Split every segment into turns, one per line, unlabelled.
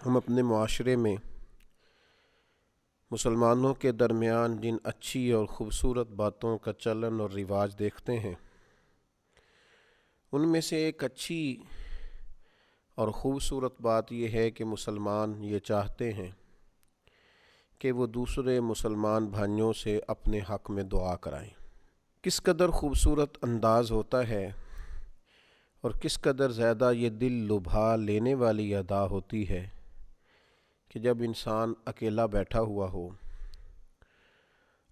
ہم اپنے معاشرے میں مسلمانوں کے درمیان جن اچھی اور خوبصورت باتوں کا چلن اور رواج دیکھتے ہیں، ان میں سے ایک اچھی اور خوبصورت بات یہ ہے کہ مسلمان یہ چاہتے ہیں کہ وہ دوسرے مسلمان بھائیوں سے اپنے حق میں دعا کرائیں۔ کس قدر خوبصورت انداز ہوتا ہے اور کس قدر زیادہ یہ دل لبھا لینے والی ادا ہوتی ہے کہ جب انسان اکیلا بیٹھا ہوا ہو،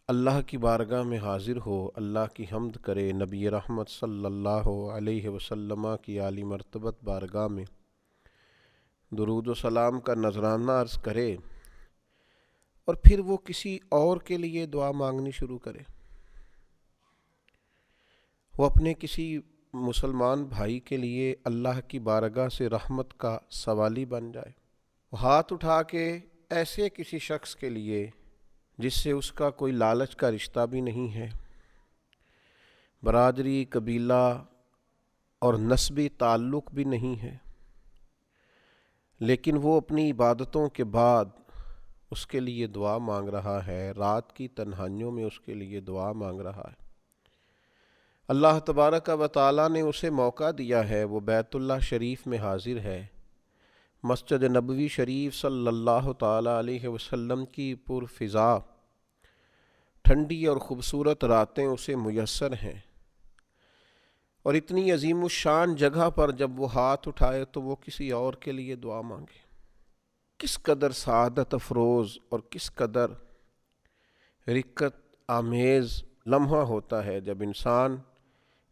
اللہ کی بارگاہ میں حاضر ہو، اللہ کی حمد کرے، نبی رحمت صلی اللہ علیہ وسلم کی عالی مرتبت بارگاہ میں درود و سلام کا نذرانہ عرض کرے اور پھر وہ کسی اور کے لیے دعا مانگنی شروع کرے۔ وہ اپنے کسی مسلمان بھائی کے لیے اللہ کی بارگاہ سے رحمت کا سوالی بن جائے، وہ ہاتھ اٹھا کے ایسے کسی شخص کے لیے جس سے اس کا کوئی لالچ کا رشتہ بھی نہیں ہے، برادری، قبیلہ اور نسبی تعلق بھی نہیں ہے، لیکن وہ اپنی عبادتوں کے بعد اس کے لیے دعا مانگ رہا ہے، رات کی تنہائیوں میں اس کے لیے دعا مانگ رہا ہے۔ اللہ تبارک و تعالیٰ نے اسے موقع دیا ہے، وہ بیت اللہ شریف میں حاضر ہے، مسجد نبوی شریف صلی اللہ تعالیٰ علیہ وسلم کی پرفضا ٹھنڈی اور خوبصورت راتیں اسے میسر ہیں، اور اتنی عظیم الشان جگہ پر جب وہ ہاتھ اٹھائے تو وہ کسی اور کے لیے دعا مانگے۔ کس قدر سعادت افروز اور کس قدر رقت آمیز لمحہ ہوتا ہے جب انسان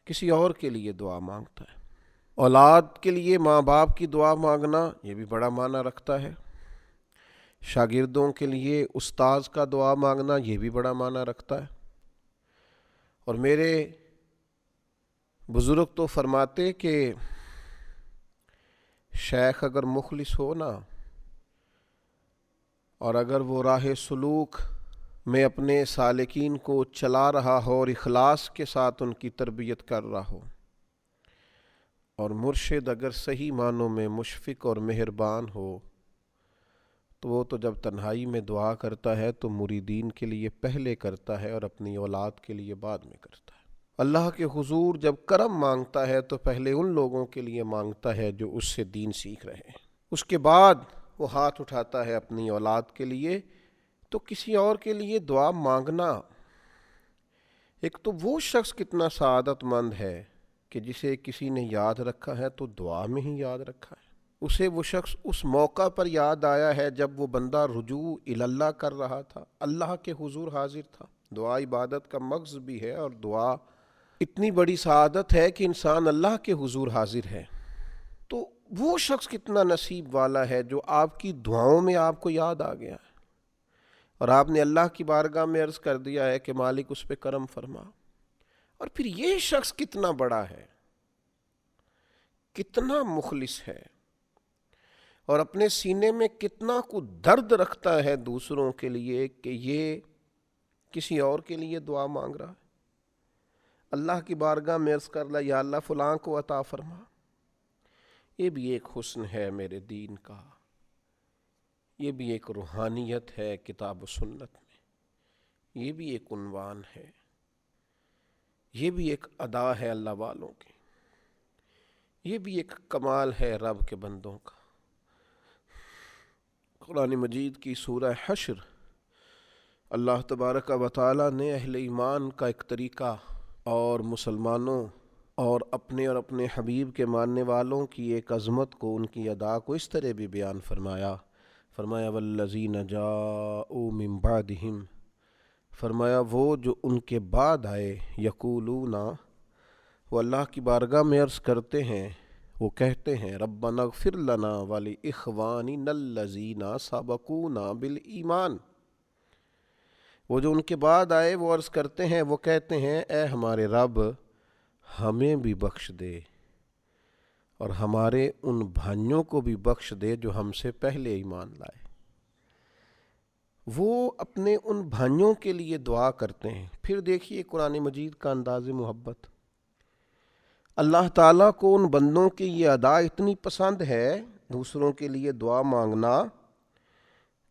کسی اور کے لیے دعا مانگتا ہے۔ اولاد کے لیے ماں باپ کی دعا مانگنا یہ بھی بڑا معنی رکھتا ہے، شاگردوں کے لیے استاذ کا دعا مانگنا یہ بھی بڑا معنی رکھتا ہے، اور میرے بزرگ تو فرماتے کہ شیخ اگر مخلص ہو نا، اور اگر وہ راہ سلوک میں اپنے سالکین کو چلا رہا ہو اور اخلاص کے ساتھ ان کی تربیت کر رہا ہو، اور مرشد اگر صحیح معنوں میں مشفق اور مہربان ہو، تو وہ تو جب تنہائی میں دعا کرتا ہے تو مریدین کے لیے پہلے کرتا ہے اور اپنی اولاد کے لیے بعد میں کرتا ہے۔ اللہ کے حضور جب کرم مانگتا ہے تو پہلے ان لوگوں کے لیے مانگتا ہے جو اس سے دین سیکھ رہے ہیں، اس کے بعد وہ ہاتھ اٹھاتا ہے اپنی اولاد کے لیے۔ تو کسی اور کے لیے دعا مانگنا، ایک تو وہ شخص کتنا سعادت مند ہے کہ جسے کسی نے یاد رکھا ہے تو دعا میں ہی یاد رکھا ہے، اسے وہ شخص اس موقع پر یاد آیا ہے جب وہ بندہ رجوع اللہ کر رہا تھا، اللہ کے حضور حاضر تھا۔ دعا عبادت کا مغز بھی ہے، اور دعا اتنی بڑی سعادت ہے کہ انسان اللہ کے حضور حاضر ہے۔ تو وہ شخص کتنا نصیب والا ہے جو آپ کی دعاؤں میں آپ کو یاد آ گیا ہے، اور آپ نے اللہ کی بارگاہ میں عرض کر دیا ہے کہ مالک اس پہ کرم فرما۔ اور پھر یہ شخص کتنا بڑا ہے، کتنا مخلص ہے، اور اپنے سینے میں کتنا کو درد رکھتا ہے دوسروں کے لیے کہ یہ کسی اور کے لیے دعا مانگ رہا ہے۔ اللہ کی بارگاہ میں عرض کر لیا، یا اللہ فلاں کو عطا فرما۔ یہ بھی ایک حسن ہے میرے دین کا، یہ بھی ایک روحانیت ہے کتاب و سنت میں، یہ بھی ایک عنوان ہے، یہ بھی ایک ادا ہے اللہ والوں کی، یہ بھی ایک کمال ہے رب کے بندوں کا۔ قرآن مجید کی سورہ حشر اللہ تبارک و تعالی نے اہل ایمان کا ایک طریقہ اور مسلمانوں اور اپنے حبیب کے ماننے والوں کی ایک عظمت کو، ان کی ادا کو اس طرح بھی بیان فرمایا۔ والذین جاءوا من بعدہم، فرمایا وہ جو ان کے بعد آئے، یقولون، وہ اللہ کی بارگاہ میں عرض کرتے ہیں، وہ کہتے ہیں، ربنا اغفر لنا ولاخواننا الذین سبقونا بالایمان۔ وہ جو ان کے بعد آئے وہ عرض کرتے ہیں، وہ کہتے ہیں، اے ہمارے رب ہمیں بھی بخش دے اور ہمارے ان بھائیوں کو بھی بخش دے جو ہم سے پہلے ایمان لائے۔ وہ اپنے ان بھائیوں کے لیے دعا کرتے ہیں۔ پھر دیکھیے قرآن مجید کا انداز محبت، اللہ تعالیٰ کو ان بندوں کی یہ ادا اتنی پسند ہے دوسروں کے لیے دعا مانگنا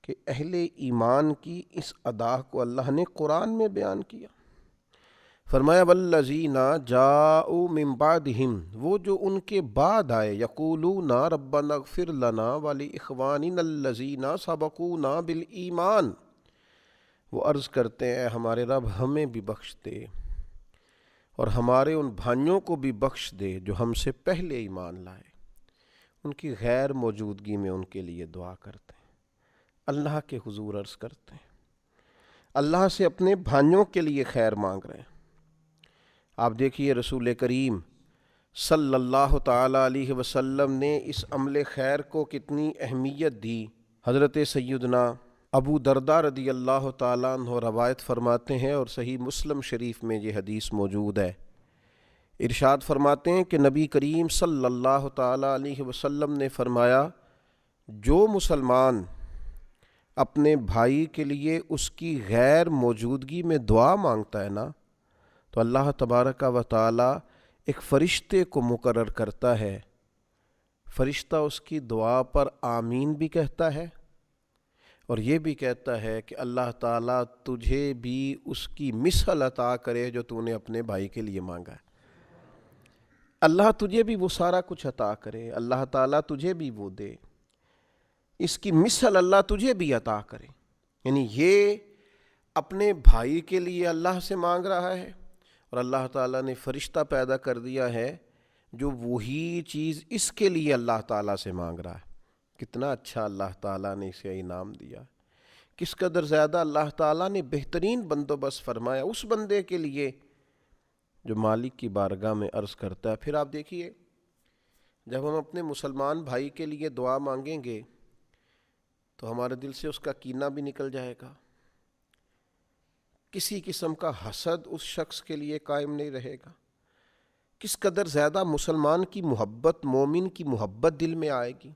کہ اہل ایمان کی اس ادا کو اللہ نے قرآن میں بیان کیا۔ فرمایا والذین جاؤوا من بعدہم، وہ جو ان کے بعد آئے، یقولون ربنا اغفر لنا ولاخواننا الذین سبقونا بالایمان، وہ عرض کرتے ہیں ہمارے رب ہمیں بھی بخش دے اور ہمارے ان بھائیوں کو بھی بخش دے جو ہم سے پہلے ایمان لائے۔ ان کی غیر موجودگی میں ان کے لیے دعا کرتے ہیں، اللہ کے حضور عرض کرتے ہیں، اللہ سے اپنے بھائیوں کے لیے خیر مانگ رہے ہیں۔ آپ دیکھیے رسول کریم صلی اللہ تعالی علیہ وسلم نے اس عمل خیر کو کتنی اہمیت دی۔ حضرت سیدنا ابو درداء رضی اللہ تعالیٰ عنہ روایت فرماتے ہیں اور صحیح مسلم شریف میں یہ حدیث موجود ہے، ارشاد فرماتے ہیں کہ نبی کریم صلی اللہ تعالیٰ علیہ وسلم نے فرمایا جو مسلمان اپنے بھائی کے لیے اس کی غیر موجودگی میں دعا مانگتا ہے نا، تو اللہ تبارک و تعالی ایک فرشتے کو مقرر کرتا ہے، فرشتہ اس کی دعا پر آمین بھی کہتا ہے اور یہ بھی کہتا ہے کہ اللہ تعالیٰ تجھے بھی اس کی مثل عطا کرے جو تو نے اپنے بھائی کے لیے مانگا ہے۔ اللہ تجھے بھی وہ سارا کچھ عطا کرے، اللہ تعالیٰ تجھے بھی وہ دے، اس کی مثل اللہ تجھے بھی عطا کرے۔ یعنی یہ اپنے بھائی کے لیے اللہ سے مانگ رہا ہے اور اللہ تعالیٰ نے فرشتہ پیدا کر دیا ہے جو وہی چیز اس کے لیے اللہ تعالیٰ سے مانگ رہا ہے۔ کتنا اچھا اللہ تعالیٰ نے اسے انعام دیا، کس قدر زیادہ اللہ تعالیٰ نے بہترین بندوبست فرمایا اس بندے کے لیے جو مالک کی بارگاہ میں عرض کرتا ہے۔ پھر آپ دیکھیے جب ہم اپنے مسلمان بھائی کے لیے دعا مانگیں گے تو ہمارے دل سے اس کا کینہ بھی نکل جائے گا، کسی قسم کا حسد اس شخص کے لیے قائم نہیں رہے گا، کس قدر زیادہ مسلمان کی محبت، مومن کی محبت دل میں آئے گی،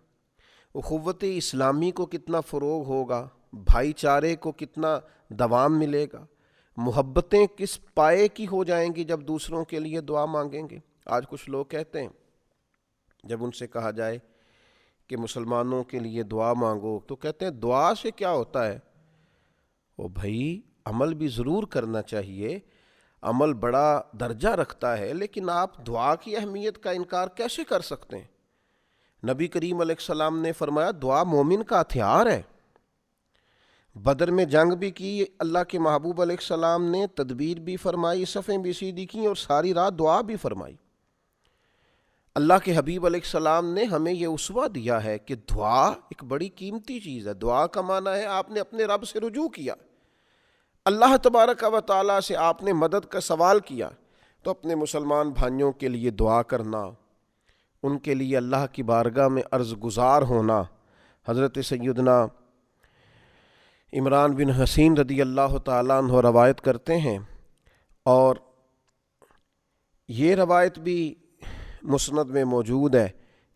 اخوت اسلامی کو کتنا فروغ ہوگا، بھائی چارے کو کتنا دوام ملے گا، محبتیں کس پائے کی ہو جائیں گی جب دوسروں کے لیے دعا مانگیں گے۔ آج کچھ لوگ کہتے ہیں جب ان سے کہا جائے کہ مسلمانوں کے لیے دعا مانگو تو کہتے ہیں دعا سے کیا ہوتا ہے؟ او بھائی عمل بھی ضرور کرنا چاہیے، عمل بڑا درجہ رکھتا ہے، لیکن آپ دعا کی اہمیت کا انکار کیسے کر سکتے ہیں؟ نبی کریم علیہ السلام نے فرمایا دعا مومن کا ہتھیار ہے۔ بدر میں جنگ بھی کی، اللہ کے محبوب علیہ السلام نے تدبیر بھی فرمائی، صفیں بھی سیدھی کی اور ساری رات دعا بھی فرمائی۔ اللہ کے حبیب علیہ السلام نے ہمیں یہ اسوہ دیا ہے کہ دعا ایک بڑی قیمتی چیز ہے۔ دعا کا معنی ہے آپ نے اپنے رب سے رجوع کیا، اللہ تبارک و تعالیٰ سے آپ نے مدد کا سوال کیا، تو اپنے مسلمان بھائیوں کے لیے دعا کرنا، ان کے لیے اللہ کی بارگاہ میں عرض گزار ہونا۔ حضرت سیدنا عمران بن حسین رضی اللہ تعالیٰ عنہ روایت کرتے ہیں اور یہ روایت بھی مسند میں موجود ہے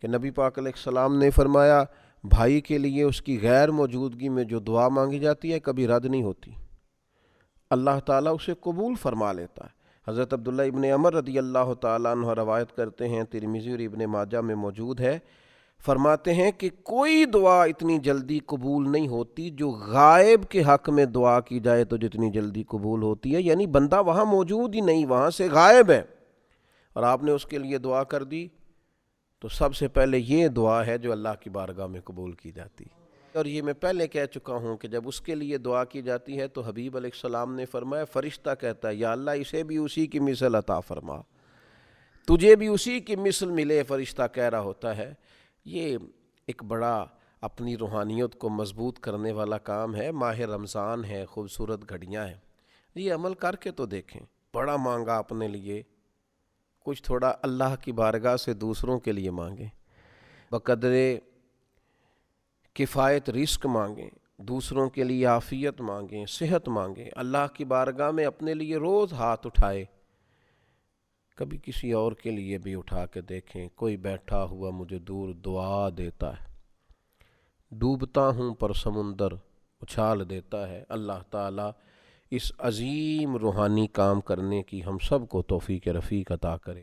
کہ نبی پاک علیہ السلام نے فرمایا بھائی کے لیے اس کی غیر موجودگی میں جو دعا مانگی جاتی ہے کبھی رد نہیں ہوتی، اللہ تعالیٰ اسے قبول فرما لیتا ہے۔ حضرت عبداللہ ابن عمر رضی اللہ تعالیٰ عنہ روایت کرتے ہیں، ترمذی اور ابن ماجہ میں موجود ہے، فرماتے ہیں کہ کوئی دعا اتنی جلدی قبول نہیں ہوتی جو غائب کے حق میں دعا کی جائے تو جتنی جلدی قبول ہوتی ہے۔ یعنی بندہ وہاں موجود ہی نہیں، وہاں سے غائب ہے اور آپ نے اس کے لیے دعا کر دی تو سب سے پہلے یہ دعا ہے جو اللہ کی بارگاہ میں قبول کی جاتی ہے۔ اور یہ میں پہلے کہہ چکا ہوں کہ جب اس کے لیے دعا کی جاتی ہے تو حبیب علیہ السلام نے فرمایا فرشتہ کہتا ہے یا اللہ اسے بھی اسی کی مثل عطا فرما، تجھے بھی اسی کی مثل ملے، فرشتہ کہہ رہا ہوتا ہے۔ یہ ایک بڑا اپنی روحانیت کو مضبوط کرنے والا کام ہے۔ ماہ رمضان ہے، خوبصورت گھڑیاں ہیں، یہ عمل کر کے تو دیکھیں۔ بڑا مانگا اپنے لیے، کچھ تھوڑا اللہ کی بارگاہ سے دوسروں کے لیے مانگیں، بقدر کفایت رزق مانگیں، دوسروں کے لیے عافیت مانگیں، صحت مانگیں، اللہ کی بارگاہ میں اپنے لیے روز ہاتھ اٹھائے، کبھی کسی اور کے لیے بھی اٹھا کے دیکھیں۔ کوئی بیٹھا ہوا مجھے دور دعا دیتا ہے، ڈوبتا ہوں پر سمندر اچھال دیتا ہے۔ اللہ تعالیٰ اس عظیم روحانی کام کرنے کی ہم سب کو توفیق رفیق عطا کرے۔